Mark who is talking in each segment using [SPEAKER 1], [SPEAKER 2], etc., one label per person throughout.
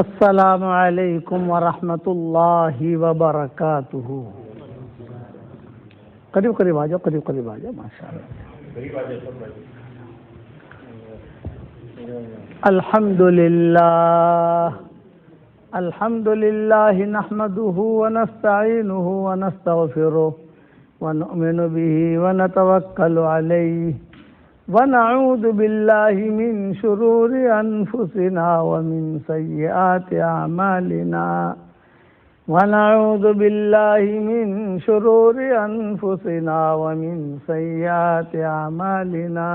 [SPEAKER 1] السلام علیکم ورحمۃ اللہ وبرکاتہ۔ قریب قریب آ جاؤ، قریب قریب آ جاؤ، ماشاء اللہ۔ الحمد للہ نحمده ونستعینه ونستغفره ونؤمن به ونتوکل علیہ ونعوذ باللہ من شرور انفسنا ومن سیئات اعمالنا ونعوذ باللہ من شرور انفسنا ومن سیئات اعمالنا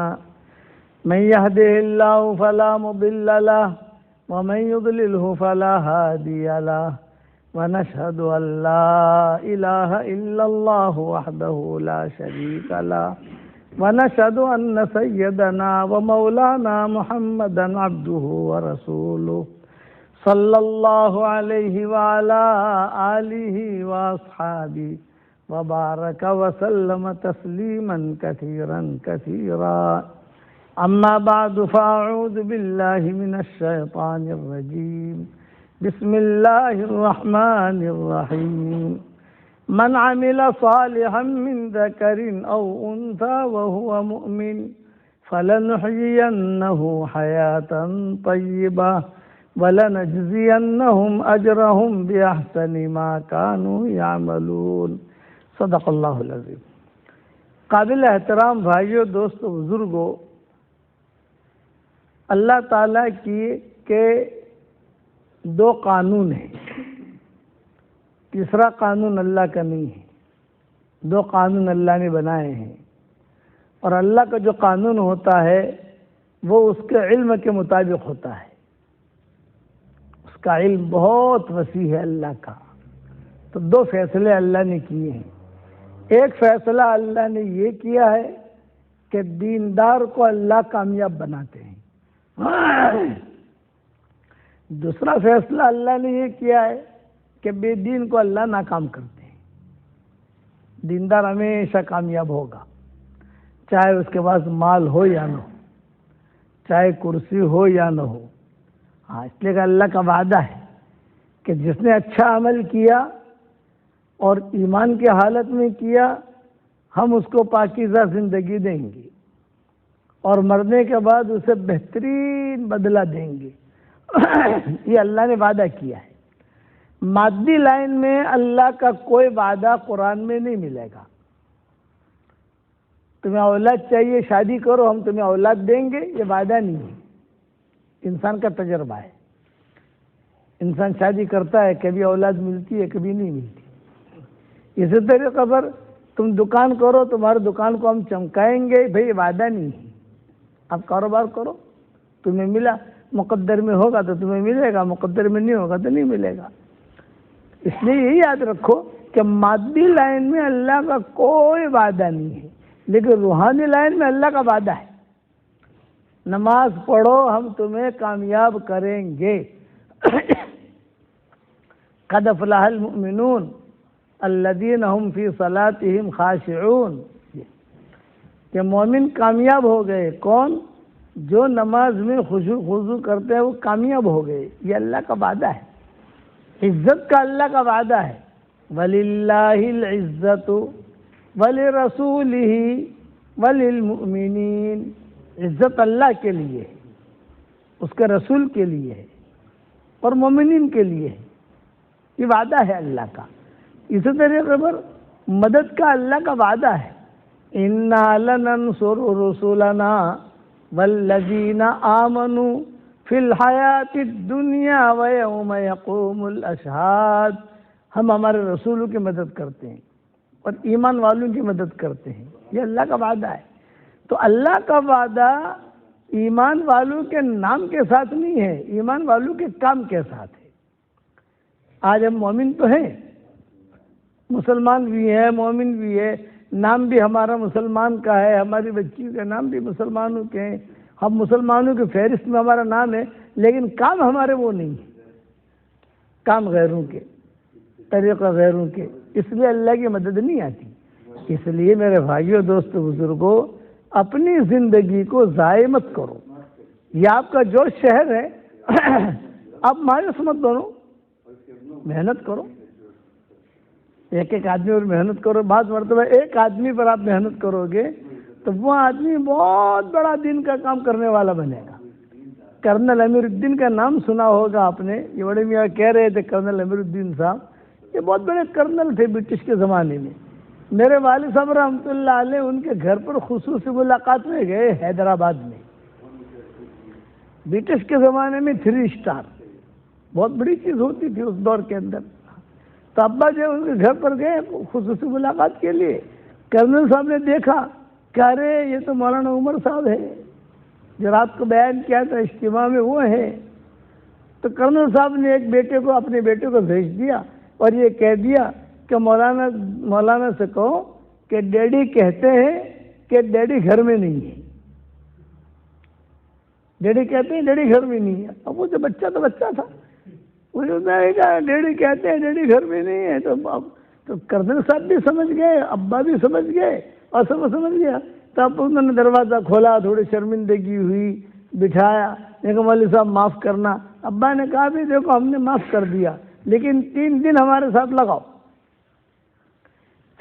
[SPEAKER 1] من يهده الله فلا مضل له ومن يضلله فلا هادي له ونشهد أن لا إله إلا الله وحده لا شريك له ونشهد أن سيدنا ومولانا محمدا عبده ورسوله صلى الله عليه وعلى آله وأصحابه وبارك وسلم تسليما كثيرا كثيرا. أما بعد فأعوذ بالله من الشيطان الرجيم. بسم الله الرحمن الرحيم. من عمل صالحا من ذكر أو أنثى وهو مؤمن فلنحيينه حياة طيبة ولنجزينهم أجرهم بأحسن ما كانوا يعملون. صدق اللہ العظیم. قابل احترام بھائیوں، دوستوں، بزرگوں، اللہ تعالیٰ کے دو قانون ہیں. تیسرا قانون اللہ کا نہیں ہے. دو قانون اللہ نے بنائے ہیں، اور اللہ کا جو قانون ہوتا ہے وہ اس کے علم کے مطابق ہوتا ہے. اس کا علم بہت وسیع ہے اللہ کا. تو دو فیصلے اللہ نے کیے ہیں. ایک فیصلہ اللہ نے یہ کیا ہے کہ دیندار کو اللہ کامیاب بناتے ہیں. دوسرا فیصلہ اللہ نے یہ کیا ہے کہ بے دین کو اللہ ناکام کرتے ہیں. دیندار ہمیشہ کامیاب ہوگا، چاہے اس کے پاس مال ہو یا نہ ہو، چاہے کرسی ہو یا نہ ہو. ہاں، اس لیے کہ اللہ کا وعدہ ہے کہ جس نے اچھا عمل کیا اور ایمان کی حالت میں کیا، ہم اس کو پاکیزہ زندگی دیں گے اور مرنے کے بعد اسے بہترین بدلہ دیں گے. یہ اللہ نے وعدہ کیا ہے. مادی لائن میں اللہ کا کوئی وعدہ قرآن میں نہیں ملے گا. تمہیں اولاد چاہیے، شادی کرو، ہم تمہیں اولاد دیں گے، یہ وعدہ نہیں ہے. انسان کا تجربہ ہے. انسان شادی کرتا ہے، کبھی اولاد ملتی ہے، کبھی نہیں ملتی. اسی طریقے پر تم دکان کرو، تمہارے دکان کو ہم چمکائیں گے، بھئی یہ وعدہ نہیں ہے. آپ کاروبار کرو، تمہیں ملا، مقدر میں ہوگا تو تمہیں ملے گا، مقدر میں نہیں ہوگا تو نہیں ملے گا. اس لیے یہی یاد رکھو کہ مادی لائن میں اللہ کا کوئی وعدہ نہیں ہے، لیکن روحانی لائن میں اللہ کا وعدہ ہے. نماز پڑھو، ہم تمہیں کامیاب کریں گے. قد افلح المؤمنون الذین هم فی صلاتهم خاشعون. کہ مومن کامیاب ہو گئے. کون؟ جو نماز میں خضوع کرتے ہیں وہ کامیاب ہو گئے. یہ اللہ کا وعدہ ہے. عزت کا اللہ کا وعدہ ہے. وَلِلَّهِ الْعِزَّةُ وَلِرَسُولِهِ وَلِلْمُؤْمِنِينَ. عزت اللہ کے لیے ہے، اس کے رسول کے لیے ہے، اور مومنین کے لیے ہے. یہ وعدہ ہے اللہ کا. اسی طریقے پر مدد کا اللہ کا وعدہ ہے. اِنَّا لَنَنْصُرُ رُسُلَنَا وَالَّذِينَ آمَنُوا فِي الْحَيَاةِ الدُّنْيَا وَيَوْمَ يَقُومُ الْأَشْهَادُ. ہم ہمارے رسولوں کی مدد کرتے ہیں اور ایمان والوں کی مدد کرتے ہیں. یہ اللہ کا وعدہ ہے. تو اللہ کا وعدہ ایمان والوں کے نام کے ساتھ نہیں ہے، ایمان والوں کے کام کے ساتھ ہے. آج ہم مومن تو ہیں، مسلمان بھی ہے، مومن بھی ہے، نام بھی ہمارا مسلمان کا ہے، ہماری بچیوں کے نام بھی مسلمانوں کے ہیں، ہم مسلمانوں کی فہرست میں ہمارا نام ہے، لیکن کام ہمارے وہ نہیں ہے. کام غیروں کے، طریقہ غیروں کے. اس لیے اللہ کی مدد نہیں آتی. اس لیے میرے بھائیوں، دوستوں، بزرگوں، اپنی زندگی کو ضائع مت کرو. یہ آپ کا جو شہر ہے آپ مایوس مت بنو، محنت کرو، ایک ایک آدمی پر محنت کرو. بعض مرتبہ ایک آدمی پر آپ محنت کرو گے تو وہ آدمی بہت بڑا دین کا کام کرنے والا بنے گا. کرنل امیر الدین کا نام سنا ہوگا آپ نے، یہ بڑے میاں کہہ رہے تھے کرنل امیر الدین صاحب، یہ بہت بڑے کرنل تھے برٹش کے زمانے میں. میرے والد صاحب رحمۃ اللہ علیہ ان کے گھر پر خصوصی ملاقات میں گئے حیدرآباد میں. برٹش کے زمانے میں 3 اسٹار بہت بڑی چیز ہوتی تھی اس دور کے اندر. تو ابا جو ان کے گھر پر گئے خصوصی ملاقات کے لیے. کرنل صاحب نے دیکھا کہ ارے یہ تو مولانا عمر صاحب ہے جو رات کو بیان کیا تھا اجتماع میں، وہ ہے. تو کرنل صاحب نے ایک بیٹے کو، اپنے بیٹے کو بھیج دیا اور یہ کہہ دیا کہ مولانا سے کہو کہ ڈیڈی کہتے ہیں کہ ڈیڈی گھر میں نہیں ہے. ڈیڈی کہتے ہیں ڈیڈی گھر میں نہیں ہے. اب وہ جو بچہ تو بچہ تھا، نے کہا ڈیڈی کہتے ہیں ڈیڈی گھر میں نہیں ہے. تو کرنل صاحب بھی سمجھ گئے، ابا بھی سمجھ گئے اور سب سمجھ گیا. تب انہوں نے دروازہ کھولا، تھوڑی شرمندگی ہوئی، بٹھایا، دیکھو مولوی صاحب معاف کرنا. ابا نے کہا بھی دیکھو ہم نے معاف کر دیا لیکن 3 دن ہمارے ساتھ لگاؤ.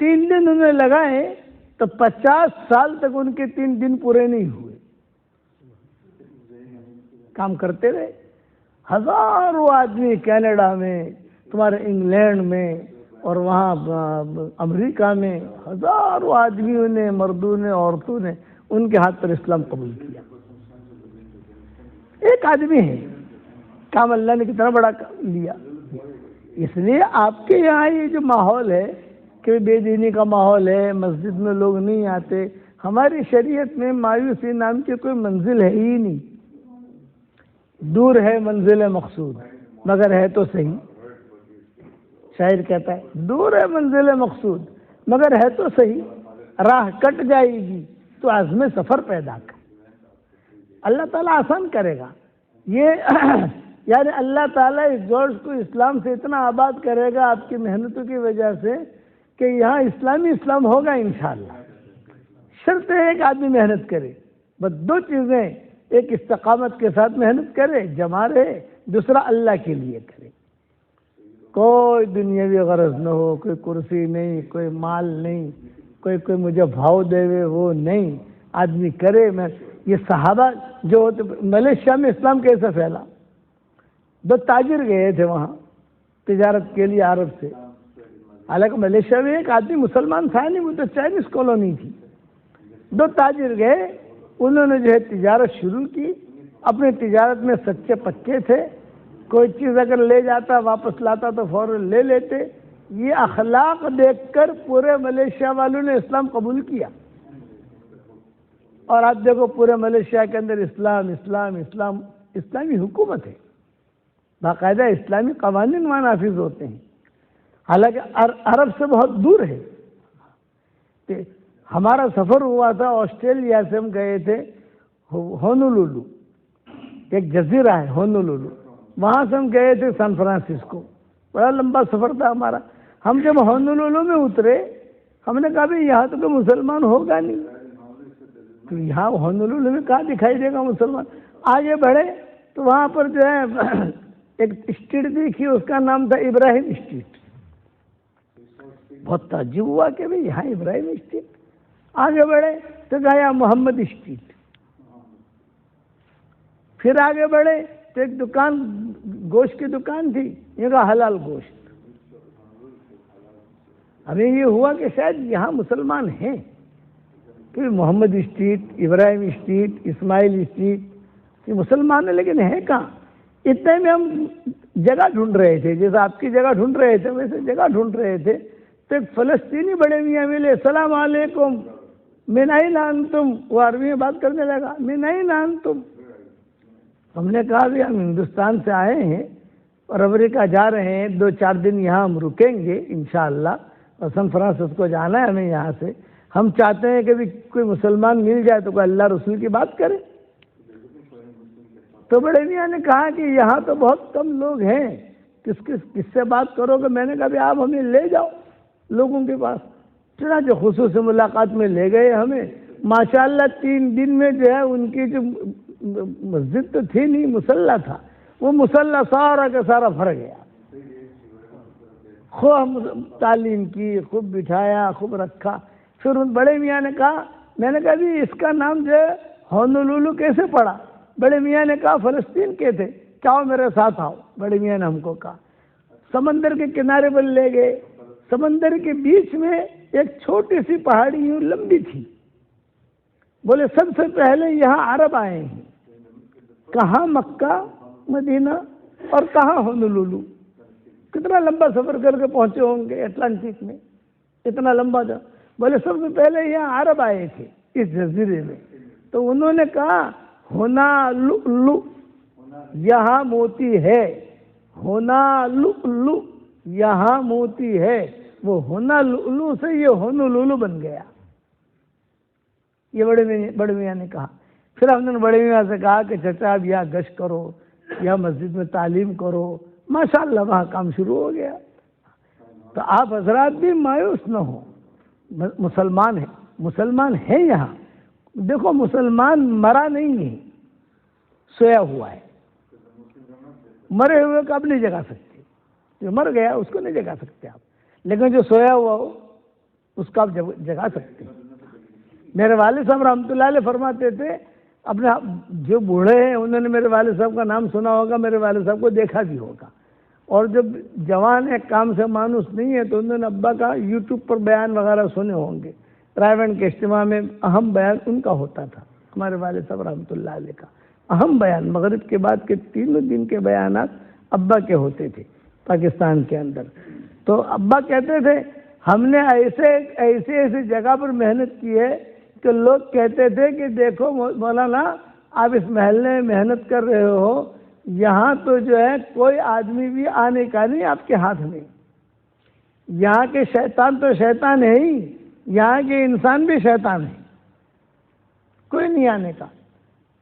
[SPEAKER 1] 3 دن انہیں لگائے تو 50 سال تک ان کے 3 دن پورے نہیں ہوئے. کام کرتے رہے. ہزاروں آدمی کینیڈا میں، تمہارے انگلینڈ میں اور وہاں امریکہ میں ہزاروں آدمیوں نے، مردوں نے، عورتوں نے ان کے ہاتھ پر اسلام قبول کیا. ایک آدمی ہے، کام اللہ نے کتنا بڑا لیا. اس لیے آپ کے یہاں یہ جو ماحول ہے کہ بے دینی کا ماحول ہے، مسجد میں لوگ نہیں آتے، ہماری شریعت میں مایوسی نام کی کوئی منزل ہے ہی نہیں. دور ہے منزل مقصود مگر ہے تو صحیح. شاعر کہتا ہے دور ہے منزل مقصود مگر ہے تو صحیح، راہ کٹ جائے گی تو عزم سفر پیدا کر. اللہ تعالیٰ آسان کرے گا. یہ یعنی اللہ تعالیٰ اس دور کو اسلام سے اتنا آباد کرے گا آپ کی محنتوں کی وجہ سے کہ یہاں اسلام ہوگا انشاءاللہ. شرط ہے ایک آدمی محنت کرے. بس 2 چیزیں، ایک استقامت کے ساتھ محنت کرے، جمع رہے، دوسرا اللہ کے لیے کرے. کوئی دنیاوی غرض نہ ہو، کوئی کرسی نہیں، کوئی مال نہیں، کوئی مجھے بھاؤ دے وہ نہیں، آدمی کرے. میں یہ صحابہ جو ہوتے، ملیشیا میں اسلام کیسے پھیلا؟ 2 تاجر گئے تھے وہاں تجارت کے لیے عرب سے. حالانکہ ملیشیا میں ایک آدمی مسلمان تھا نہیں، وہ تو چائنیز کالونی تھی. 2 تاجر گئے، انہوں نے جو ہے تجارت شروع کی. اپنے تجارت میں سچے پکے تھے، کوئی چیز اگر لے جاتا واپس لاتا تو فوراً لے لیتے. یہ اخلاق دیکھ کر پورے ملیشیا والوں نے اسلام قبول کیا. اور آپ دیکھو پورے ملیشیا کے اندر اسلامی حکومت ہے، باقاعدہ اسلامی قوانین وہاں نافذ ہوتے ہیں. حالانکہ عرب سے بہت دور ہے. ہمارا سفر ہوا تھا آسٹریلیا سے، ہم گئے تھے ہونولولو، ایک جزیرہ ہے ہونولولو. وہاں سے ہم گئے تھے سان فرانسسکو. بڑا لمبا سفر تھا ہمارا. ہم جب ہونولولو میں اترے ہم نے کہا بھی یہاں تو کوئی مسلمان ہوگا نہیں. تو یہاں ہونولولو میں کہاں دکھائی دے گا مسلمان. آگے بڑھے تو وہاں پر جو ہے ایک اسٹریٹ دیکھی، اس کا نام تھا ابراہیم اسٹریٹ. بہت تعجب ہوا کہ بھئی یہاں ابراہیم اسٹریٹ. آگے بڑھے تو کہا محمد اسٹریٹ. پھر آگے بڑھے تو ایک دکان، گوشت کی دکان تھی، یہ کہا حلال گوشت. ہمیں یہ ہوا کہ شاید یہاں مسلمان ہیں، کہ محمد اسٹریٹ، ابراہیم اسٹریٹ، اسماعیل اسٹریٹ، یہ مسلمان ہیں لیکن ہے کہاں. اتنے میں ہم جگہ ڈھونڈ رہے تھے، جیسے آپ کی جگہ ڈھونڈ رہے تھے ویسے جگہ ڈھونڈ رہے تھے. تو ایک فلسطینی بڑے میاں ملے. السلام علیکم، من این انتم. وہ عربی میں بات کرنے لگا، من این انتم. ہم نے کہا بھی ہم ہندوستان سے آئے ہیں اور امریکہ جا رہے ہیں، 2-4 دن یہاں ہم رکیں گے انشاءاللہ، اور سان فرانسسکو جانا ہے ہمیں یہاں سے. ہم چاہتے ہیں کہ بھی کوئی مسلمان مل جائے تو کوئی اللہ رسول کی بات کرے. تو بڑے میاں نے کہا کہ یہاں تو بہت کم لوگ ہیں، کس سے بات کرو گے. میں نے کہا بھی آپ ہمیں لے جاؤ لوگوں کے پاس. چنانچہ خصوصی ملاقات میں لے گئے ہمیں. ماشاءاللہ 3 دن میں جو ہے ان کی جو مسجد تو تھی نہیں، مصلی تھا، وہ مسلح سارا کا سارا پھر گیا. خوب تعلیم کی، خوب بٹھایا، خوب رکھا. پھر ان بڑے میاں نے کہا، میں نے کہا جی اس کا نام جو ہے ہونولولو کیسے پڑا؟ بڑے میاں نے کہا فلسطین کے تھے، چاہو میرے ساتھ آؤ. بڑے میاں نے ہم کو کہا. سمندر کے کنارے پر لے گئے. سمندر کے بیچ میں ایک چھوٹی سی پہاڑی یوں لمبی تھی. بولے سب سے پہلے یہاں عرب آئے ہیں. کہاں؟ مکہ، مدینہ، اور کہاں ہونولولو. کتنا لمبا سفر کر کے پہنچے ہوں گے اٹلانٹک میں، اتنا لمبا تھا. بولے سب سے پہلے یہاں عرب آئے تھے اس جزیرے میں. تو انہوں نے کہا ہونا لؤلؤ، یہاں موتی ہے. ہونا لؤلؤ، یہاں موتی ہے. وہ ہونا لؤلؤ سے یہ ہونولولو بن گیا. یہ بڑے میاں نے کہا. پھر ہم نے بڑے میاں سے کہا کہ چچا اب یہاں گشت کرو، یا مسجد میں تعلیم کرو. ماشاءاللہ وہاں کام شروع ہو گیا. تو آپ حضرات بھی مایوس نہ ہو. مسلمان ہے یہاں. دیکھو مسلمان مرا نہیں ہے، سویا ہوا ہے. مرے ہوئے کو آپ نہیں جگا سکتے. جو مر گیا اس کو نہیں جگا سکتے آپ، لیکن جو سویا ہوا ہو اس کو آپ جگا سکتے. میرے والد صاحب رحمۃ اللہ علیہ فرماتے تھے، اپنے جو بوڑھے ہیں انہوں نے میرے والد صاحب کا نام سنا ہوگا، میرے والد صاحب کو دیکھا بھی ہوگا. اور جب جوان ایک کام سے مانوس نہیں ہے تو انہوں نے ابا کا یوٹیوب پر بیان وغیرہ سنے ہوں گے. رائے کے اجتماع میں اہم بیان ان کا ہوتا تھا، ہمارے والد صاحب رحمۃ اللہ علیہ کا اہم بیان. مغرب کے بعد کے 3 دن کے بیانات ابا کے ہوتے تھے پاکستان کے اندر. تو ابا کہتے تھے ہم نے ایسے جگہ پر محنت کی ہے کہ لوگ کہتے تھے کہ دیکھو مولانا آپ اس محلے میں محنت کر رہے ہو، یہاں تو جو ہے کوئی آدمی بھی آنے کا نہیں آپ کے ہاتھ میں. یہاں کے شیطان تو شیطان ہے ہی، یہاں کے انسان بھی شیطان ہے، کوئی نہیں آنے کا.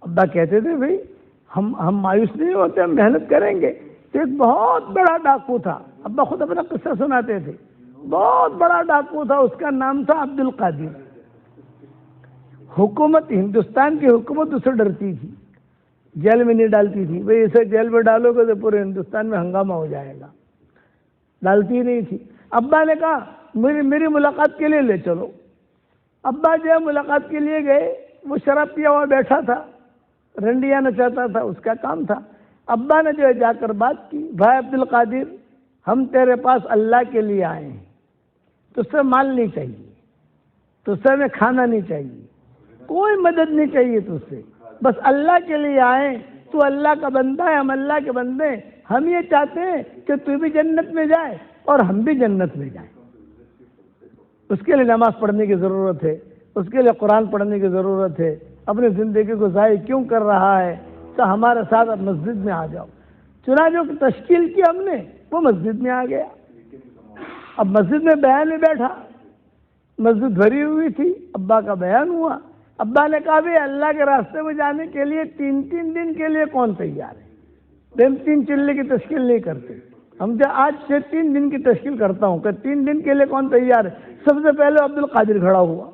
[SPEAKER 1] ابا کہتے تھے بھائی ہم مایوس نہیں ہوتے، ہم محنت کریں گے. تو ایک بہت بڑا ڈاکو تھا، ابا خود اپنا قصہ سناتے تھے. بہت بڑا ڈاکو تھا، اس کا نام تھا عبد القادر. حکومت، ہندوستان کی حکومت اسے ڈرتی تھی، جیل میں نہیں ڈالتی تھی. بھئی اسے جیل میں ڈالو گے تو پورے ہندوستان میں ہنگامہ ہو جائے گا، ڈالتی نہیں تھی. ابا نے کہا میری ملاقات کے لیے لے چلو. ابا جو ہے ملاقات کے لیے گئے. وہ شراب پیا ہوا بیٹھا تھا، رنڈیاں نچاتا تھا، اس کا کام تھا. ابا نے جو ہے جا کر بات کی، بھائی عبد القادر ہم تیرے پاس اللہ کے لیے آئے ہیں، تجھ سے مال نہیں چاہیے، تجھ سے ہمیں کھانا نہیں چاہیے، کوئی مدد نہیں چاہیے تجھ سے، بس اللہ کے لیے آئے. تو اللہ کا بندہ ہے، ہم اللہ کے بندے ہیں. ہم یہ چاہتے ہیں کہ تو بھی جنت میں جائے اور ہم بھی جنت میں جائیں. اس کے لیے نماز پڑھنے کی ضرورت ہے، اس کے لیے قرآن پڑھنے کی ضرورت ہے. اپنی زندگی کو ضائع کیوں کر رہا ہے؟ تو ہمارے ساتھ اب مسجد میں آ جاؤ. چنانچہ جو تشکیل کی ہم نے، وہ مسجد میں آ گیا. اب مسجد میں بیان میں بیٹھا، مسجد بھری ہوئی تھی، ابا کا بیان ہوا. ابا نے کہا بھی اللہ کے راستے میں جانے کے لیے 3 دن کے لیے کون تیار ہے؟ ہم 3 چلے کی تشکیل نہیں کرتے. ہم جو آج سے 3 دن کی تشکیل کرتا ہوں کہ 3 دن کے لیے کون تیار ہے؟ سب سے پہلے عبد القادر کھڑا ہوا.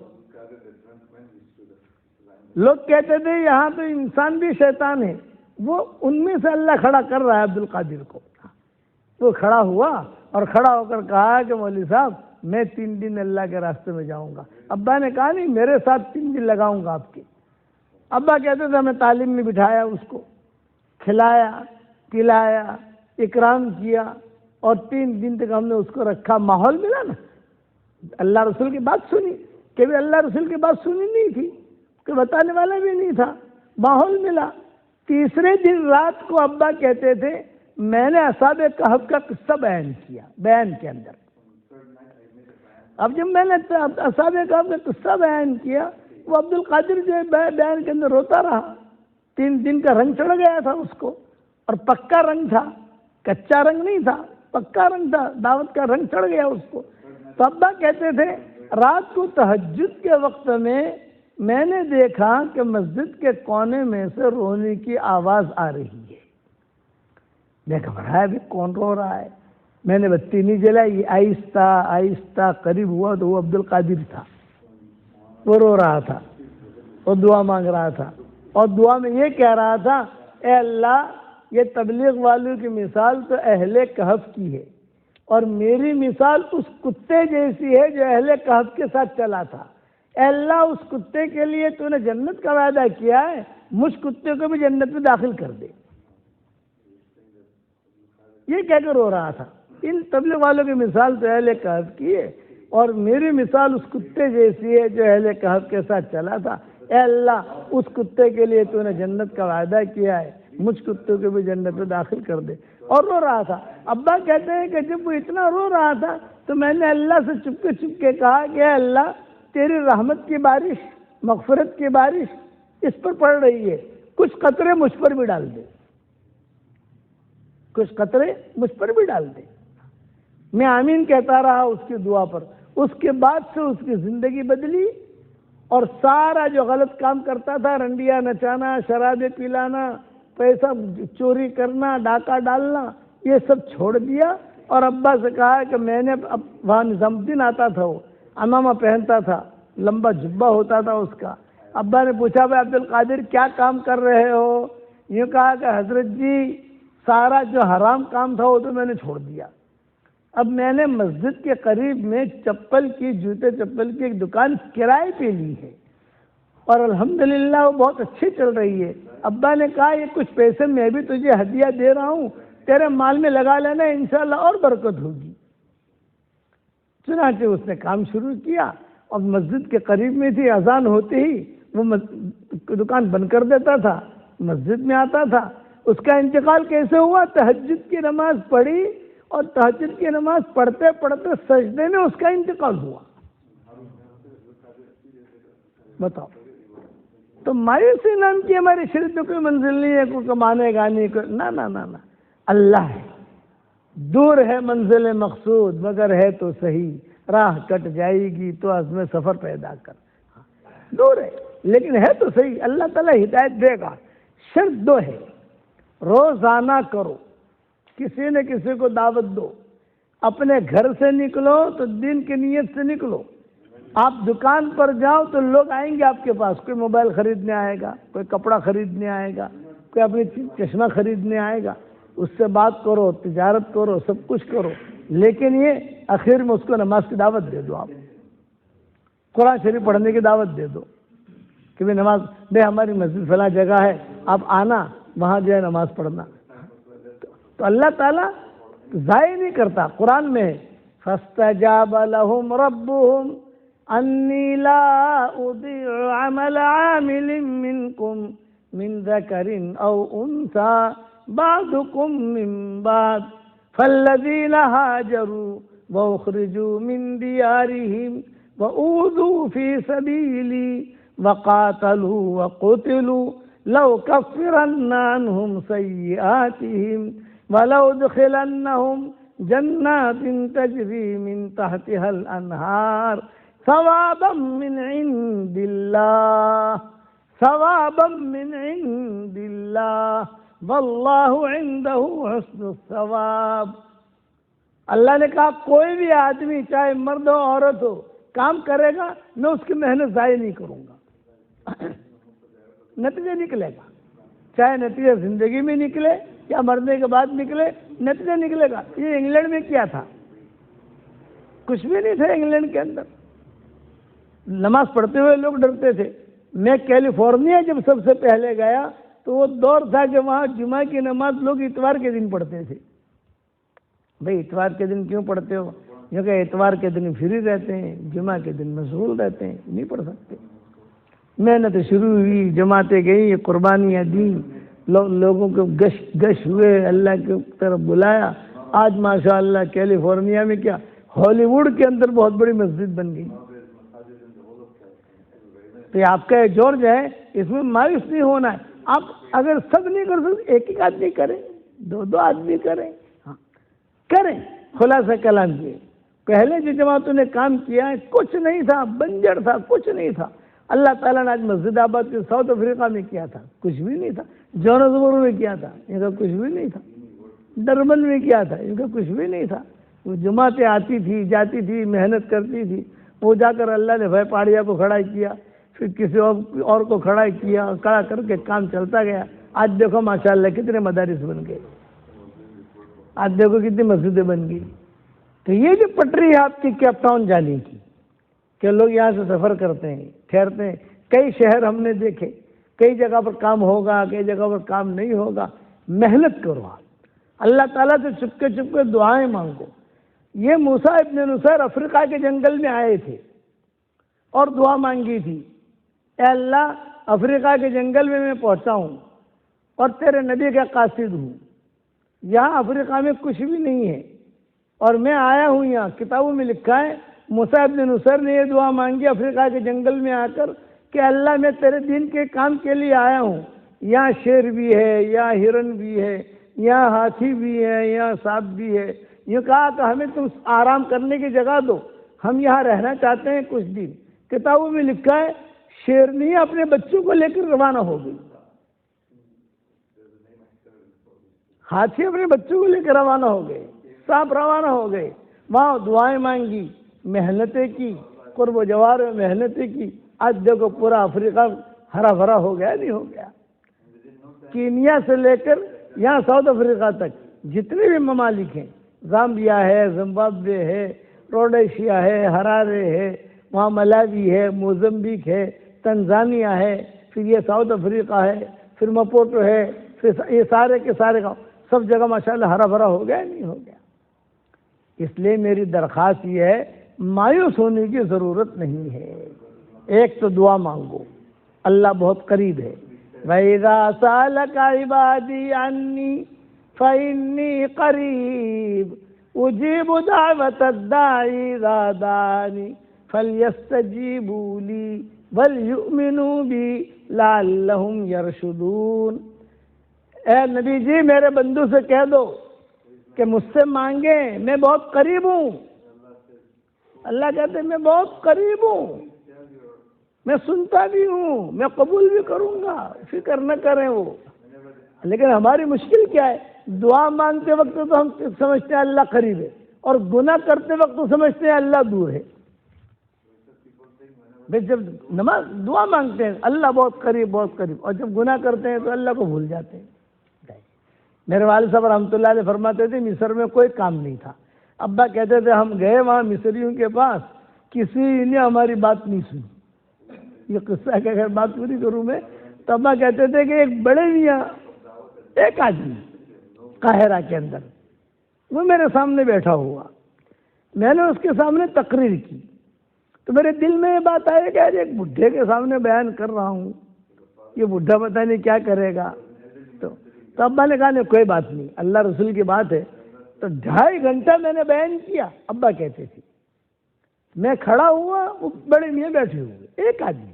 [SPEAKER 1] لوگ کہتے تھے یہاں تو انسان بھی شیطان ہے، وہ ان میں سے اللہ کھڑا کر رہا ہے عبد القادر کو. وہ کھڑا ہوا اور کھڑا ہو کر کہا کہ مولوی صاحب میں 3 دن اللہ کے راستے میں جاؤں گا. ابا نے کہا نہیں، میرے ساتھ 3 دن لگاؤں گا آپ کے. ابا کہتے تھے ہمیں تعلیم میں بٹھایا، اس کو کھلایا پلایا، اکرام کیا، اور 3 دن تک ہم نے اس کو رکھا. ماحول ملا نا، اللہ رسول کی بات سنی. کہ اللہ رسول کی بات سنی نہیں تھی، کہ بتانے والا بھی نہیں تھا، ماحول ملا. تیسرے دن رات کو ابا کہتے تھے میں نے اصحاب کہف کا قصہ بیان کیا بیان کے اندر. اب جب میں نے اصحاب کہف کا قصہ بیان کیا، وہ عبد القادر جو ہے بیان کے اندر روتا رہا. 3 دن کا رنگ چڑھ گیا تھا اس کو، اور پکا رنگ تھا، کچا رنگ نہیں تھا، پکا رنگ تھا، دعوت کا رنگ چڑھ گیا اس کو. تو ابا کہتے تھے رات کو تہجد کے وقت میں نے دیکھا کہ مسجد کے کونے میں سے رونے کی آواز آ رہی ہے. میں گھبرایا بھی کون رو رہا ہے. میں نے بتی نہیں جلائی، آہستہ آہستہ قریب ہوا تو وہ عبد القادر تھا. وہ رو رہا تھا اور دعا مانگ رہا تھا، اور دعا میں یہ کہہ رہا تھا اے اللہ یہ تبلیغ والوں کی مثال تو اہل کہف کی ہے، اور میری مثال اس کتے جیسی ہے جو اہل کہف کے ساتھ چلا تھا۔ اے اللہ، اس کتے کے لیے تو نے جنت کا وعدہ کیا ہے، مجھ کتے کو بھی جنت میں داخل کر دے۔ یہ کہہ کر رو رہا تھا۔ ان تبلیغ والوں کی مثال تو اہل کہف کی ہے، اور میری مثال اس کتے جیسی ہے جو اہل کہف کے ساتھ چلا تھا۔ اے اللہ، اس کتے کے لیے تو نے جنت کا وعدہ کیا ہے، مجھ کتے کو بھی جنت میں داخل کر دے۔ اور رو رہا تھا۔ ابا کہتے ہیں کہ جب وہ اتنا رو رہا تھا تو میں نے اللہ سے چپ کے کہا کہ اے اللہ، تیری رحمت کی بارش، مغفرت کی بارش اس پر پڑ رہی ہے، کچھ قطرے مجھ پر بھی ڈال دے، کچھ قطرے مجھ پر بھی ڈال دے۔ میں آمین کہتا رہا اس کی دعا پر۔ اس کے بعد سے اس کی زندگی بدلی، اور سارا جو غلط کام کرتا تھا، رنڈیاں نچانا، شرابیں پلانا، پیسہ چوری کرنا، ڈاکہ ڈالنا، یہ سب چھوڑ دیا۔ اور ابا سے کہا کہ میں نے وہاں نظام الدین آتا تھا، وہ امامہ پہنتا تھا، لمبا جبہ ہوتا تھا اس کا۔ ابا نے پوچھا بھائی عبد القادر کیا کام کر رہے ہو؟ یہ کہا کہ حضرت جی سارا جو حرام کام تھا وہ تو میں نے چھوڑ دیا، اب میں نے مسجد کے قریب میں جوتے چپل کی ایک دکان کرائے پہ لی ہے، اور الحمدللہ وہ بہت اچھی چل رہی ہے۔ ابا نے کہا یہ کچھ پیسے میں بھی تجھے ہدیہ دے رہا ہوں، تیرے مال میں لگا لینا، انشاءاللہ اور برکت ہوگی۔ چنانچہ اس نے کام شروع کیا، اور مسجد کے قریب میں تھی، اذان ہوتے ہی وہ دکان بند کر دیتا تھا، مسجد میں آتا تھا۔ اس کا انتقال کیسے ہوا؟ تہجد کی نماز پڑھی، اور تہجد کی نماز پڑھتے پڑھتے سجدے میں اس کا انتقال ہوا۔ بتاؤ، تو مایوسی نام کی ہماری شریعت میں کوئی منزل نہیں ہے، کوئی کمانے گا نہیں، کوئی نہ اللہ ہے۔ دور ہے منزل مقصود، مگر ہے تو صحیح، راہ کٹ جائے گی تو عزم سفر پیدا کر۔ دور ہے لیکن ہے تو صحیح، اللہ تعالیٰ ہدایت دے گا۔ شرط دو ہے، روزانہ کرو، کسی نہ کسی کو دعوت دو، اپنے گھر سے نکلو تو دین کی نیت سے نکلو۔ آپ دکان پر جاؤ تو لوگ آئیں گے آپ کے پاس، کوئی موبائل خریدنے آئے گا، کوئی کپڑا خریدنے آئے گا، کوئی اپنی چشمہ خریدنے آئے گا، اس سے بات کرو، تجارت کرو، سب کچھ کرو، لیکن یہ آخر میں اس کو نماز کی دعوت دے دو۔ آپ قرآن شریف پڑھنے کی دعوت دے دو کہ بھائی نماز، بھائی ہماری مسجد فلاں جگہ ہے، آپ آنا، وہاں جو ہے نماز پڑھنا۔ تو اللہ تعالیٰ ضائع نہیں کرتا، قرآن میں ہے فَاسْتَجَابَ لَهُمْ رَبُّهُمْ أَنِّي لَا أُضِيعُ عَمَلَ عَامِلٍ مِّنكُمْ مِنْ ذَكَرٍ أَوْ أُنثَىٰ بَعْضُكُم مِّن بَعْضٍ فَالَّذِينَ هَاجَرُوا وَأُخْرِجُوا مِن دِيَارِهِمْ وَأُوذُوا فِي سَبِيلِي وَقَاتَلُوا وَقُتِلُوا لَأُكَفِّرَنَّ عَنْهُمْ سَيِّئَاتِهِمْ وَلَأُدْخِلَنَّهُمْ جَنَّاتٍ تَجْرِي مِن تَحْتِهَا الْأَنْهَارُ ثوابا من عند اللہ، ثوابا من عند اللہ واللہ عنده حسن الثواب۔ اللہ نے کہا کوئی بھی آدمی چاہے مرد ہو عورت ہو کام کرے گا، میں اس کی محنت ضائع نہیں کروں گا، نتیجہ نکلے گا، چاہے نتیجہ زندگی میں نکلے یا مرنے کے بعد نکلے، نتیجہ نکلے گا۔ یہ انگلینڈ میں کیا تھا؟ کچھ بھی نہیں تھا انگلینڈ کے اندر، نماز پڑھتے ہوئے لوگ ڈرتے تھے۔ میں کیلیفورنیا جب سب سے پہلے گیا تو وہ دور تھا کہ وہاں جمعہ کی نماز لوگ اتوار کے دن پڑھتے تھے۔ بھئی اتوار کے دن کیوں پڑھتے ہو؟ کیونکہ اتوار کے دن فری رہتے ہیں، جمعہ کے دن مشغول رہتے ہیں، نہیں پڑھ سکتے۔ محنت شروع ہوئی، جماعتیں گئی، قربانیاں دیں، لوگوں کو گش ہوئے، اللہ کی طرف بلایا۔ آج ماشاءاللہ کیلیفورنیا میں کیا، ہالی ووڈ کے اندر بہت بڑی مسجد بن گئی۔ تو یہ آپ کا جورج ہے، اس میں مایوس نہیں ہونا ہے۔ آپ اگر سب نہیں کر سکتے، ایک آدمی کریں، دو آدمی کریں، ہاں کریں۔ خلاصہ کلام یہ، پہلے جو جماعتوں نے کام کیا ہے کچھ نہیں تھا، بنجر تھا، کچھ نہیں تھا۔ اللہ تعالیٰ نے آج مسجد آباد کے ساؤتھ افریقہ میں کیا تھا، کچھ بھی نہیں تھا۔ جونسبرگ میں کیا تھا، ان کا کچھ بھی نہیں تھا۔ ڈربن میں کیا تھا، ان کا کچھ بھی نہیں تھا۔ وہ جماعتیں آتی تھی، جاتی تھی، محنت کرتی تھی۔ وہ جا کر اللہ نے پہاڑیا کو کھڑا کیا، پھر کسی اور کو کھڑا کیا، کھڑا کر کے کام چلتا گیا۔ آج دیکھو ماشاءاللہ کتنے مدارس بن گئے، آج دیکھو کتنی مسجدیں بن گئی۔ تو یہ جو پٹری ہے آپ کی کیپ ٹاؤن جانے کی، کہ لوگ یہاں سے سفر کرتے ہیں، ٹھہرتے ہیں، کئی شہر ہم نے دیکھے، کئی جگہ پر کام ہوگا، کئی جگہ پر کام نہیں ہوگا، محنت کرو آپ، اللہ تعالیٰ سے چپکے چپکے دعائیں مانگو۔ یہ موسیٰ ابن نصیر افریقہ کے جنگل میں آئے تھے اور دعا مانگی تھی، اے اللہ افریقہ کے جنگل میں پہنچا ہوں اور تیرے نبی کا قاصد ہوں، یہاں افریقہ میں کچھ بھی نہیں ہے اور میں آیا ہوں یہاں، کتابوں میں لکھا ہے موسیٰ ابن نصیر نے یہ دعا مانگی افریقہ کے جنگل میں آ کر کہ اللہ میں تیرے دین کے کام کے لیے آیا ہوں، یہاں شیر بھی ہے، یہاں ہرن بھی ہے، یہاں ہاتھی بھی ہے، یہاں سانپ بھی ہے، یہ کہا کہ ہمیں تم آرام کرنے کی جگہ دو، ہم یہاں رہنا چاہتے ہیں کچھ دن۔ کتابوں میں لکھا ہے شیرنی اپنے بچوں کو لے کر روانہ ہو گئی، ہاتھی اپنے بچوں کو لے کر روانہ ہو گئے، سانپ روانہ ہو گئے، وہاں دعائیں مانگی، محنتیں کی، قرب و جوار میں محنتیں کی، آج دیکھو پورا افریقہ ہرا بھرا ہو گیا، نہیں ہو گیا؟ کینیا سے لے کر یہاں ساؤتھ افریقہ تک جتنے بھی ممالک ہیں، زامبیا ہے، زمبابوے ہے، روڈیشیا ہے، ہرارے ہے، وہاں ملاوی ہے، موزمبیک ہے، تنزانیہ ہے، پھر یہ ساؤتھ افریقہ ہے، پھر مپوٹو ہے، پھر یہ سارے کے سارے گاؤں، سب جگہ ماشاءاللہ ہرا بھرا ہو گیا، نہیں ہو گیا؟ اس لیے میری درخواست یہ ہے مایوس ہونے کی ضرورت نہیں ہے، ایک تو دعا مانگو، اللہ بہت قریب ہے۔ وَإِذَا سَأَلَكَ عِبَادِي عَنِّي فَإِنِّي قَرِيبٌ أُجِيبُ دَعْوَةَ الدَّاعِ إِذَا دَعَانِ فَلْيَسْتَجِيبُوا لِي وَلْيُؤْمِنُوا بِي لَعَلَّهُمْ يَرْشُدُونَ۔ اے نبی جی میرے بندوں سے کہہ دو کہ مجھ سے مانگیں، میں بہت قریب ہوں۔ اللہ کہتے ہیں میں بہت قریب ہوں، میں سنتا بھی ہوں، میں قبول بھی کروں گا، فکر نہ کریں وہ۔ لیکن ہماری مشکل کیا ہے، دعا مانگتے وقت تو ہم سمجھتے ہیں اللہ قریب ہے، اور گناہ کرتے وقت تو سمجھتے ہیں اللہ دور ہے۔ جب نماز دعا مانگتے ہیں اللہ بہت قریب بہت قریب، اور جب گناہ کرتے ہیں تو اللہ کو بھول جاتے ہیں۔ میرے والد صاحب رحمۃ اللہ علیہ فرماتے تھے مصر میں کوئی کام نہیں تھا، ابا کہتے تھے ہم گئے وہاں مصریوں کے پاس، کسی نے ہماری بات نہیں سنی۔ یہ قصہ کہ اگر بات پوری کروں میں تو ابا کہتے تھے کہ ایک بڑے میاں، ایک آدمی قاہرہ کے اندر، وہ میرے سامنے بیٹھا ہوا، میں نے اس کے سامنے تقریر کی تو میرے دل میں یہ بات آئی کہ آج ایک بڈھے کے سامنے بیان کر رہا ہوں، یہ بڈھا پتہ نہیں کیا کرے گا۔ تو ابا نے کہا نہیں کوئی بات نہیں، اللہ رسول کی بات ہے۔ تو 2.5 گھنٹہ میں نے بیان کیا، ابا کہتے تھے میں کھڑا ہوا، وہ بڑے میاں بیٹھے ہوئے، ایک آدمی،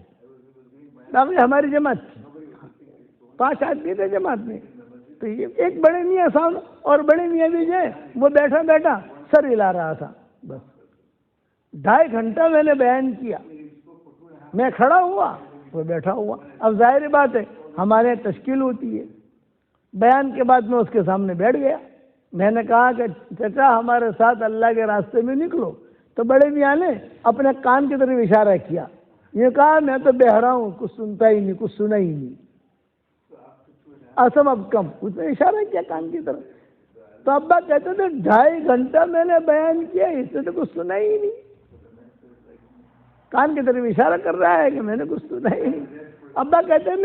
[SPEAKER 1] ہماری جماعت تھی، 5 آدمی تھے جماعت میں، تو یہ ایک بڑے میاں سامنے، اور بڑے میاں بھی جو ہے وہ بیٹھا بیٹھا سر ہلا رہا تھا۔ بس 2.5 گھنٹہ میں نے بیان کیا، میں کھڑا ہوا وہ بیٹھا ہوا۔ اب ظاہر بات ہے ہمارے تشکیل ہوتی ہے، بیان کے بعد میں اس کے سامنے بیٹھ گیا، میں نے کہا کہ چچا ہمارے ساتھ اللہ کے راستے میں نکلو۔ تو بڑے میاں نے اپنے کان کی طرف اشارہ کیا، یہ کہا میں تو بہرا ہوں، کچھ سنتا ہی نہیں، کچھ سنا ہی نہیں، اسم اب کم، اس نے اشارہ کیا کان کی طرف۔ تو ابا کہتے تھے 2.5 گھنٹہ میں نے بیان کیا، اس نے تو کچھ سنا ہی نہیں، کان کی طرف اشارہ کر رہا ہے کہ میں نے کچھ سنا ہی نہیں۔ ابا کہتے ہیں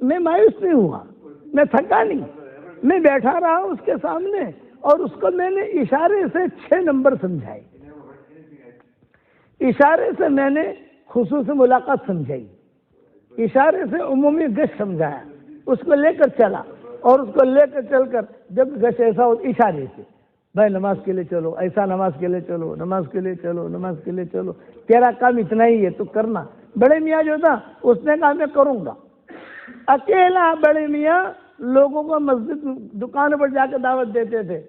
[SPEAKER 1] میں مایوس نہیں ہوا، میں تھکا نہیں، میں بیٹھا رہا اس کے سامنے اور اس کو میں نے اشارے سے 6 نمبر سمجھائے، اشارے سے میں نے خصوصی ملاقات سمجھائی، اشارے سے عمومی گشت سمجھایا، اس کو لے کر چلا، اور اس کو لے کر چل کر جب گشت ایسا ہو اشارے سے بھائی نماز کے لیے چلو، ایسا نماز کے لیے چلو، نماز کے لیے چلو، نماز کے لیے چلو، تیرا کام اتنا ہی ہے تو کرنا۔ بڑے میاں جو تھا اس نے کہا میں کروں گا، اکیلا بڑے میاں لوگوں کو مسجد دکانوں پر جا کے دعوت دیتے تھے،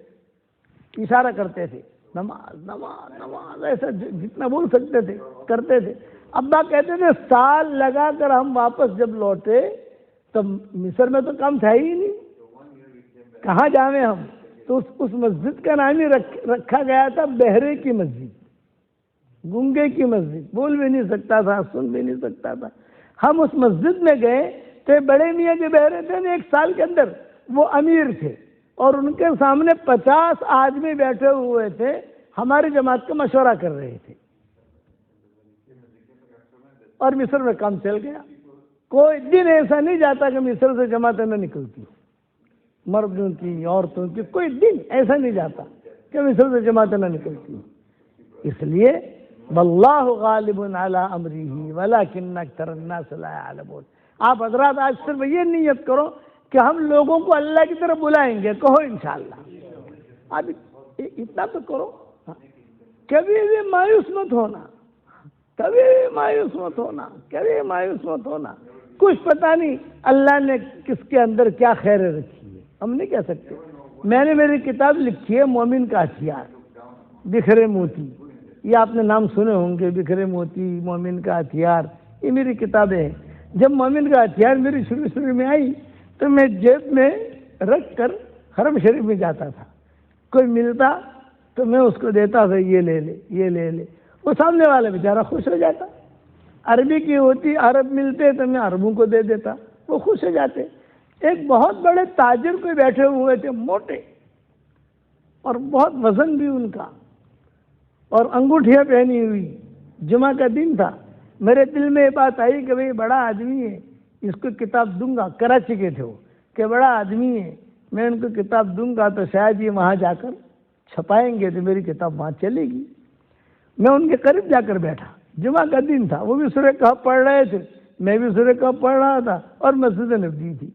[SPEAKER 1] اشارہ کرتے تھے نماز نماز نماز، ایسا جتنا بول سکتے تھے کرتے تھے۔ ابا کہتے تھے سال لگا کر ہم واپس جب لوٹے تو مصر میں تو کام تھا ہی نہیں، کہاں جاویں ہم؟ تو اس مسجد کا نام ہی رکھا گیا تھا بہرے کی مسجد، گنگے کی مسجد، بول بھی نہیں سکتا تھا، سن بھی نہیں سکتا تھا۔ ہم اس مسجد میں گئے تو بڑے میاں جو بہرے تھے نا 1 سال کے اندر وہ امیر تھے اور ان کے سامنے 50 آدمی بیٹھے ہوئے تھے، ہماری جماعت کا مشورہ کر رہے تھے اور مصر میں کام چل گیا۔ کوئی دن ایسا نہیں جاتا کہ مصر سے جماعتیں نہ نکلتی، مردوں کی عورتوں کی، کوئی دن ایسا نہیں جاتا کہ مصر سے جماعتیں نہ نکلتی۔ اس لیے واللہ غالب علی امرہ ولکن اکثر الناس لا یعلمون۔ آپ حضرات آج صرف یہ نیت کرو کہ ہم لوگوں کو اللہ کی طرف بلائیں گے، کہو انشاءاللہ۔ اب اتنا تو کرو، کبھی بھی مایوس مت ہونا، کبھی مایوس مت ہونا، کبھی مایوس مت ہونا۔ کچھ پتہ نہیں اللہ نے کس کے اندر کیا خیر رکھی ہے، ہم نہیں کہہ سکتے۔ میں نے میری کتاب لکھی ہے مومن کا ہتھیار، بکھرے موتی، یہ آپ نے نام سنے ہوں گے، بکھرے موتی، مومن کا ہتھیار، یہ میری کتابیں ہیں۔ جب مومن کا ہتھیار میری شروع میں آئی تو میں جیب میں رکھ کر حرم شریف میں جاتا تھا، کوئی ملتا تو میں اس کو دیتا تھا، یہ لے لے، یہ لے لے، وہ سامنے والا بیچارہ خوش ہو جاتا۔ عربی کی ہوتی، عرب ملتے تو میں عربوں کو دے دیتا، وہ خوش ہو جاتے۔ ایک بہت بڑے تاجر کوئی بیٹھے ہوئے تھے، موٹے اور بہت وزن بھی ان کا، اور انگوٹھیاں پہنی ہوئی، جمعہ کا دن تھا۔ میرے دل میں یہ بات آئی کہ بھئی بڑا آدمی ہے، اس کو کتاب دوں گا، کراچی کے تھے وہ، کہ بڑا آدمی ہے، میں ان کو کتاب دوں گا تو شاید یہ وہاں جا کر چھپائیں گے تو میری کتاب وہاں چلے گی۔ میں ان کے قریب جا کر بیٹھا، جمعہ کا دن تھا، وہ بھی سورہ کہف پڑھ رہے تھے، میں بھی سورہ کہف پڑھ رہا تھا، اور مسجد نبوی تھی۔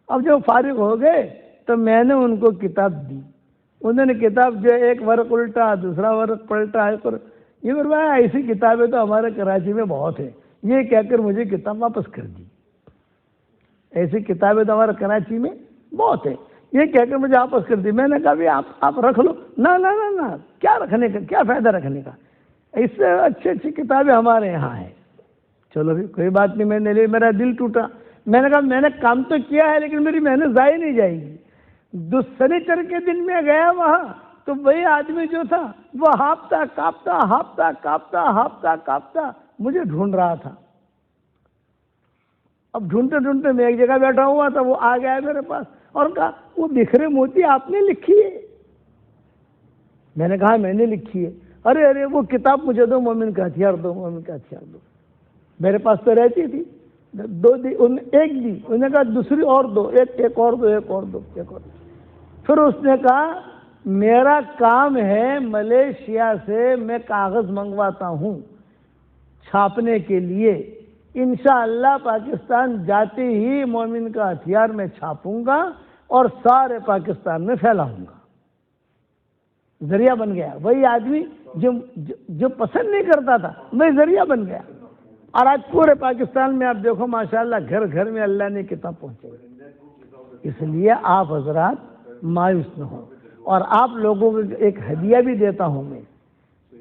[SPEAKER 1] اب جب فارغ ہو گئے تو میں نے ان کو کتاب دی، انہوں نے کتاب جو ایک ورق الٹا، دوسرا ورق پلٹا، یہ فرمایا ایسی کتابیں تو ہمارے کراچی میں بہت ہیں، یہ کہہ کر مجھے کتاب واپس کر دی۔ ایسی کتابیں تو ہمارے کراچی میں بہت ہیں، یہ کہہ کر مجھے واپس کر دی۔ میں نے کہا بھی آپ رکھ لو۔ نہ نہ نہ نہ، کیا رکھنے کا، کیا فائدہ رکھنے کا، اس سے اچھی کتابیں ہمارے یہاں ہیں۔ چلو بھی کوئی بات نہیں، میں نے لے، میرا دل ٹوٹا۔ میں نے کہا میں نے کام تو کیا ہے لیکن میری محنت ضائع نہیں جائے گی۔ سنیچر کے دن میں گیا وہاں تو وہی آدمی جو تھا وہ ہاپتا کاپتا ہاپتا کاپتا ہاپتا کاپتا مجھے ڈھونڈ رہا تھا۔ اب ڈھونڈتے ڈھونڈتے میں ایک جگہ بیٹھا ہوا تھا، وہ آ گیا میرے پاس اور کہا وہ بکھرے موتی آپ نے لکھی ہے؟ میں نے کہا میں نے لکھی ہے۔ ارے وہ کتاب مجھے دو، مومن کا ہتھیار دو، مومن کا ہتھیار دو۔ میرے پاس تو رہتی تھی، ایک دی، انہوں نے کہا دوسری اور دو، ایک اور دو، ایک اور دو، ایک اور دو۔ پھر اس نے کہا میرا کام ہے ملیشیا سے میں کاغذ منگواتا ہوں چھاپنے کے لیے، انشاءاللہ پاکستان جاتے ہی مومن کا ہتھیار میں چھاپوں گا اور سارے پاکستان میں پھیلاؤں گا۔ ذریعہ بن گیا، وہی آدمی جو پسند نہیں کرتا تھا وہی ذریعہ بن گیا، اور آج پورے پاکستان میں آپ دیکھو ماشاءاللہ گھر گھر میں اللہ نے کتاب پہنچائی۔ اس لیے آپ حضرات مایوس نہ ہوں، اور آپ لوگوں کو ایک ہدیہ بھی دیتا ہوں، میں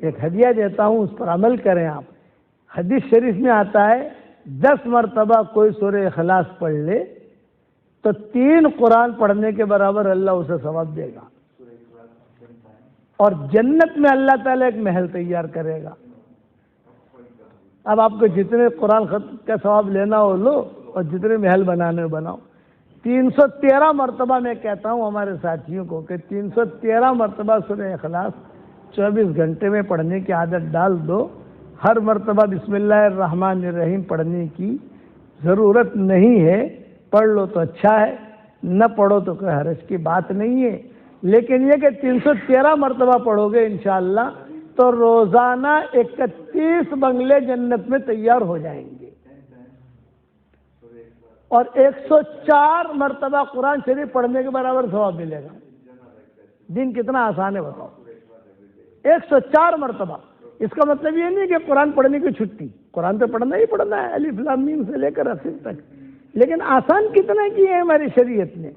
[SPEAKER 1] ایک ہدیہ دیتا ہوں، اس پر عمل کریں آپ۔ حدیث شریف میں آتا ہے 10 مرتبہ کوئی سورہ اخلاص پڑھ لے تو 3 قرآن پڑھنے کے برابر اللہ اسے ثواب دے گا، اور جنت میں اللہ تعالیٰ ایک محل تیار کرے گا۔ اب آپ کو جتنے قرآن خط کا ثواب لینا ہو لو، اور جتنے محل بنانے ہو بناؤ۔ 313 مرتبہ میں کہتا ہوں ہمارے ساتھیوں کو کہ 313 مرتبہ سورہ اخلاص 24 گھنٹے میں پڑھنے کی عادت ڈال دو۔ ہر مرتبہ بسم اللہ الرحمن الرحیم پڑھنے کی ضرورت نہیں ہے، پڑھ لو تو اچھا ہے، نہ پڑھو تو کوئی حرج کی بات نہیں ہے، لیکن یہ کہ 313 مرتبہ پڑھو گے انشاءاللہ تو روزانہ 31 بنگلے جنت میں تیار ہو جائیں گے، اور 104 مرتبہ قرآن شریف پڑھنے کے برابر ثواب ملے گا۔ دن کتنا آسان ہے بتاؤ، 104 مرتبہ۔ اس کا مطلب یہ نہیں کہ قرآن پڑھنے کی چھٹی، قرآن تو پڑھنا ہی پڑھنا ہے، الف لام میم سے لے کر حفظ تک، لیکن آسان کتنا کی ہے ہماری شریعت نے۔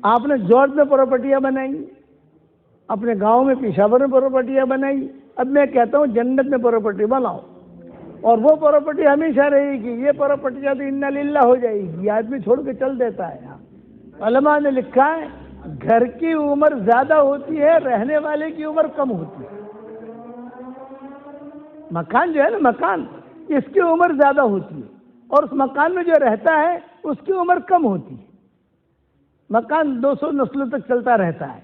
[SPEAKER 1] آپ نے جورج میں پراپرٹیاں بنائی، اپنے گاؤں میں پشاور میں پراپرٹیاں بنائی، اب میں کہتا ہوں جنت میں پراپرٹی بناؤ، اور وہ پراپرٹی ہمیشہ رہے گی۔ یہ پراپرٹیاں تو انا للہ ہو جائے گی، یہ آدمی چھوڑ کے چل دیتا ہے۔ علماء نے لکھا ہے گھر کی عمر زیادہ ہوتی ہے، رہنے والے کی عمر کم ہوتی ہے۔ مکان جو ہے نا، مکان، اس کی عمر زیادہ ہوتی ہے، اور اس مکان میں جو رہتا ہے اس کی عمر کم ہوتی ہے. مکان 200 نسلوں تک چلتا رہتا ہے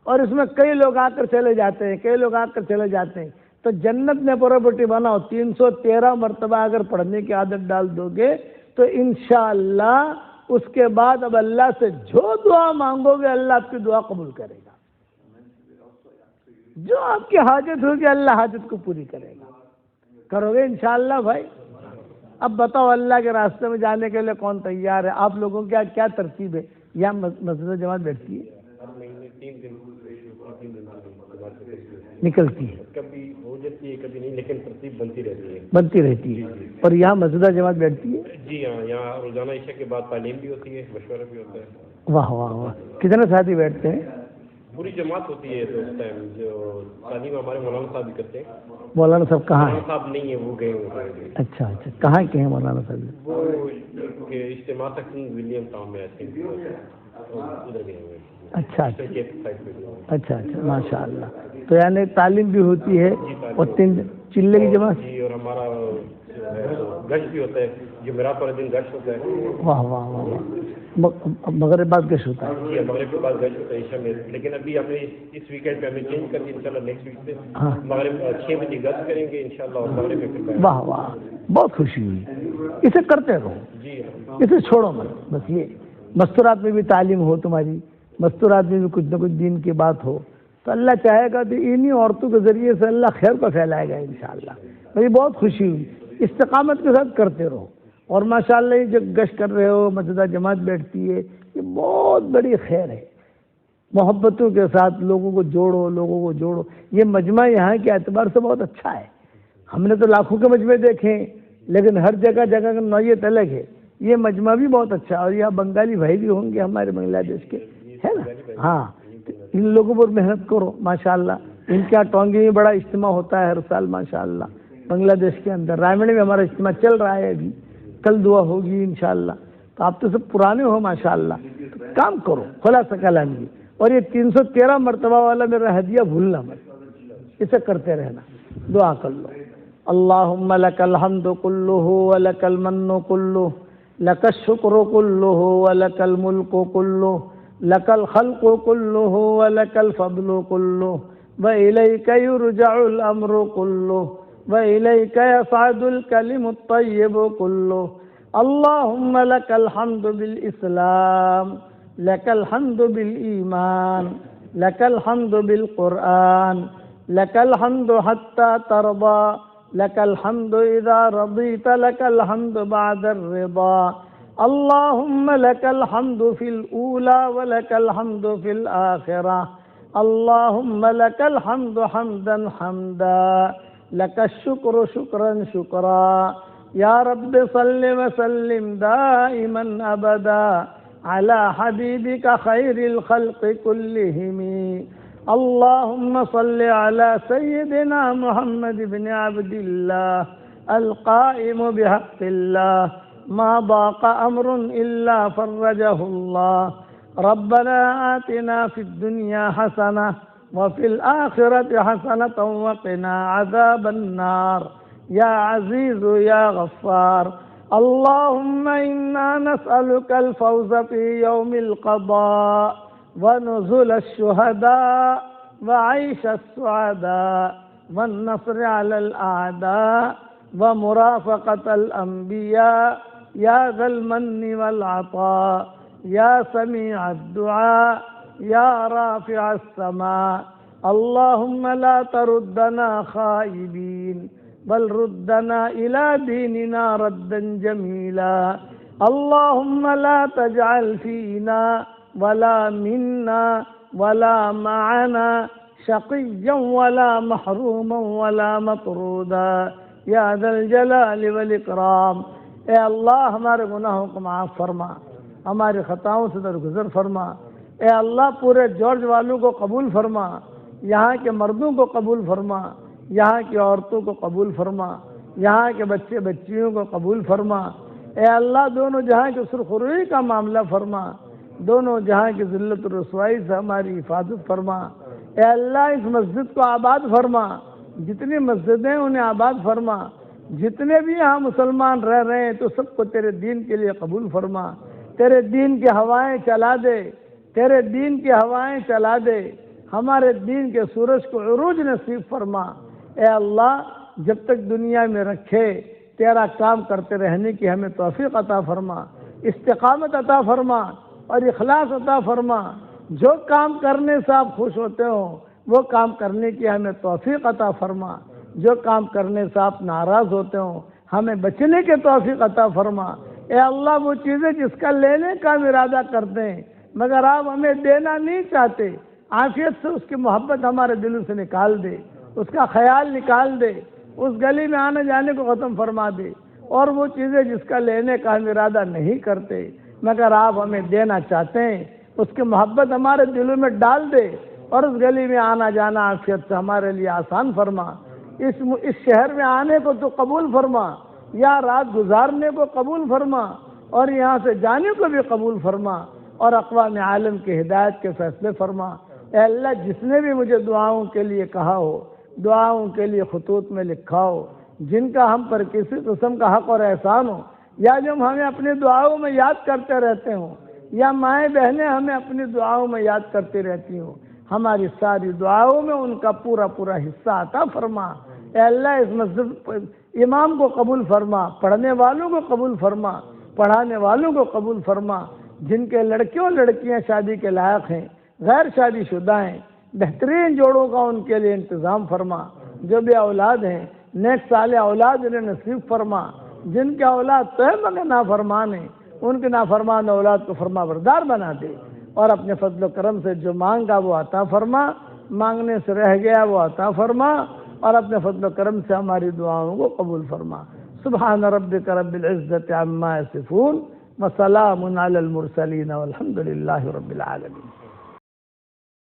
[SPEAKER 1] اور اس میں کئی لوگ آ کر چلے جاتے ہیں, کئی لوگ آ کر چلے جاتے ہیں. تو جنت میں پراپرٹی بناؤ, 313 مرتبہ اگر پڑھنے کی عادت ڈال دو گے تو انشاءاللہ اس کے بعد اب اللہ سے جو دعا مانگو گے اللہ آپ کی دعا قبول کرے گا. جو آپ کی حاجت ہوگی اللہ حاجت کو پوری کرے گا. کرو گے انشاءاللہ بھائی؟ اب بتاؤ اللہ کے راستے میں جانے کے لیے کون تیار ہے؟ آپ لوگوں کی کیا ترتیب ہے؟ یہاں مسجد جماعت بیٹھتی ہے, نکلتی ہے,
[SPEAKER 2] کبھی ہو جاتی ہے کبھی نہیں, لیکن ترتیب
[SPEAKER 1] بنتی رہتی ہے. اور یہاں مسجد جماعت بیٹھتی ہے؟
[SPEAKER 2] جی ہاں, یہاں روزانہ عشاء کے بعد تعلیم بھی ہوتی ہے, مشورہ بھی ہوتا ہے.
[SPEAKER 1] واہ واہ واہ, کتنے ساتھی بیٹھتے ہیں؟
[SPEAKER 2] پوری جماعت ہوتی ہے. تو اس ٹائم جو تعلیم ہمارے مولانا صاحب بھی کرتے ہیں.
[SPEAKER 1] مولانا صاحب کہاں ہیں؟
[SPEAKER 2] مولانا صاحب نہیں ہے, وہ گئے ہوئے ہیں.
[SPEAKER 1] اچھا اچھا, کہاں کے ہیں مولانا صاحب؟
[SPEAKER 2] وہ اجتماع تک ولیم ٹاؤن میں ادھر گئے ہوئے.
[SPEAKER 1] اچھا اچھا اچھا, ماشاء اللہ. تو یعنی تعلیم بھی ہوتی ہے اور 3 چلے کی جماعت.
[SPEAKER 2] جی, اور ہمارا گشت بھی ہوتا ہے, جمعرات والے دن گشت ہوتا ہے.
[SPEAKER 1] واہ واہ واہ واہ, مغرب بعد گشت ہوتا ہے.
[SPEAKER 2] جی, مغرب کے بعد گشت ہوتا ہے عشاء میں. لیکن ابھی ہم نے اس ویکینڈ پہ ہمیں چینج کر دیا, انشاءاللہ نیکسٹ ویک سے مغرب 6 بجے گشت کریں گے انشاءاللہ, اور مغرب میں پھر.
[SPEAKER 1] واہ واہ, بہت خوشی ہوئی. اسے کرتے رہو,
[SPEAKER 2] جی
[SPEAKER 1] اسے چھوڑو مت. بس یہ مستورات میں بھی تعلیم ہو تمہاری, مستورات میں بھی کچھ نہ کچھ دین کی بات ہو, تو اللہ چاہے گا تو انہی عورتوں کے ذریعے سے اللہ خیر کو پھیلائے گا انشاءاللہ. مجھے بہت خوشی ہوئی. استقامت کے ساتھ کرتے رہو. اور ماشاءاللہ یہ جو گشت کر رہے ہو, مسجد جماعت بیٹھتی ہے, یہ بہت بڑی خیر ہے. محبتوں کے ساتھ لوگوں کو جوڑو, لوگوں کو جوڑو. یہ مجمع یہاں کے اعتبار سے بہت اچھا ہے. ہم نے تو لاکھوں کے مجمع دیکھے, لیکن ہر جگہ جگہ کا نوعیت الگ ہے. یہ مجمع بھی بہت اچھا ہے. اور یہاں بنگالی بھائی بھی ہوں گے ہمارے بنگلہ دیش کے, ہے نا؟ ہاں, ان لوگوں پر محنت کرو ماشاءاللہ. ان کے ٹونگی میں بڑا اجتماع ہوتا ہے ہر سال ماشاءاللہ بنگلہ دیش کے اندر. رائمنڈ میں ہمارا اجتماع چل رہا ہے ابھی, کل دعا ہوگی انشاءاللہ. تو آپ تو سب پرانے ہو ماشاءاللہ, تو کام کرو خلاصہ کلام یہ. اور یہ 313 مرتبہ والا میرا ہدیہ بھولنا مت, اسے کرتے رہنا. دعا کر لو. اللہم لک الحمد کلہ ولک المن کلہ, لک الشکر کلہ ولک الملک کلہ, لک الخلق کلہ ولک الفضل کلہ, وإلیک یرجع الامر کلہ, وإلیک یصعد الکلم الطیب کلہ. اللہم لک الحمد بالاسلام, لک الحمد بالایمان, لک الحمد بالقرآن, لک الحمد حتی ترضى, لک الحمد اذا رضیت, لک الحمد بعد الرضا. اللہم لک الحمد فی الاولی ولک الحمد فی الآخرہ. اللہم لک الحمد حمدا حمدا, لک الشکر شکرا شکرا. یا رب صل وسلم دائما ابدا علی حبیبک خیر الخلق کلہم. اللہم صل علی سیدنا محمد بن عبد اللہ القائم بحق اللہ, ما ضاق امر الا فرجہ اللہ. ربنا آتنا فی الدنیا حسنہ وفی الآخرۃ حسنۃ وقنا عذاب النار. یا عزیز یا غفار. اللہم انا نسألک الفوز فی یوم القضاء ونزل الشہداء وعیش السعداء والنصر علی الاعداء ومرافقة الانبیاء یا ذا المن والعطاء, یا سمیع الدعاء, یا رافع السماء. اللہم لا تردنا خائبین بل ردنا الى دیننا ردا جمیلا. اللہم لا تجعل فینا ولا منا ولا معنا شقیا ولا محروما ولا مطرودا یا ذا الجلال والاکرام. اے اللہ ہمارے گناہوں کو معاف فرما, ہماری خطاؤں سے درگزر فرما. اے اللہ پورے جارج والوں کو قبول فرما, یہاں کے مردوں کو قبول فرما, یہاں کی عورتوں کو قبول فرما, یہاں کے بچے بچیوں کو قبول فرما. اے اللہ دونوں جہاں کی سرخروئی کا معاملہ فرما, دونوں جہاں کی ذلت و رسوائی سے ہماری حفاظت فرما. اے اللہ اس مسجد کو آباد فرما, جتنی مسجدیں انہیں آباد فرما. جتنے بھی یہاں مسلمان رہ رہے ہیں تو سب کو تیرے دین کے لیے قبول فرما، تیرے دین کی ہوائیں چلا دے، تیرے دین کی ہوائیں چلا دے، ہمارے دین کے سورج کو عروج نصیب فرما۔ اے اللہ جب تک دنیا میں رکھے تیرا کام کرتے رہنے کی ہمیں توفیق عطا فرما، استقامت عطا فرما اور اخلاص عطا فرما۔ جو کام کرنے سے آپ خوش ہوتے ہو وہ کام کرنے کی ہمیں توفیق عطا فرما، جو کام کرنے سے آپ ناراض ہوتے ہو ہمیں بچنے کے توفیق عطا فرما۔ اے اللہ وہ چیزیں جس کا لینے کا ہم ارادہ کرتے ہیں مگر آپ ہمیں دینا نہیں چاہتے، عافیت سے اس کی محبت ہمارے دلوں سے نکال دے، اس کا خیال نکال دے، اس گلی میں آنے جانے کو ختم فرما دے، اور وہ چیزیں جس کا لینے کا ہم ارادہ نہیں کرتے مگر آپ ہمیں دینا چاہتے ہیں اس کی محبت ہمارے دلوں میں ڈال دے، اور اس گلی میں آنا جانا عافیت سے ہمارے لیے آسان فرما۔ اس شہر میں آنے کو تو قبول فرما، یا رات گزارنے کو قبول فرما، اور یہاں سے جانے کو بھی قبول فرما، اور اقوام عالم کی ہدایت کے فیصلے فرما۔ اے اللہ جس نے بھی مجھے دعاؤں کے لیے کہا ہو، دعاؤں کے لیے خطوط میں لکھا ہو، جن کا ہم پر کسی قسم کا حق اور احسان ہو، یا جو ہمیں اپنی دعاؤں میں یاد کرتے رہتے ہوں، یا مائیں بہنیں ہمیں اپنی دعاؤں میں یاد کرتی رہتی ہوں، ہماری ساری دعاؤں میں ان کا پورا پورا حصہ عطا فرما۔ اے اللہ اس مسجد امام کو قبول فرما، پڑھنے والوں کو قبول فرما، پڑھانے والوں کو قبول فرما، جن کے لڑکیوں لڑکیاں شادی کے لائق ہیں، غیر شادی شدہ ہیں، بہترین جوڑوں کا ان کے لیے انتظام فرما، جو بھی اولاد ہیں نیک صالح اولاد انہیں نصیب فرما، جن کے اولاد طیب میں نافرمان ہیں ان کے نافرمان اولاد کو فرما بردار بنا دے، اور اپنے فضل و کرم سے جو مانگا وہ عطا فرما، مانگنے سے رہ گیا وہ عطا فرما، اور اپنے فضل و کرم سے ہماری دعاؤں کو قبول فرما۔ سبحان ربک رب العزت عما یصفون وسلام علی المرسلین والحمد للہ رب العالمین۔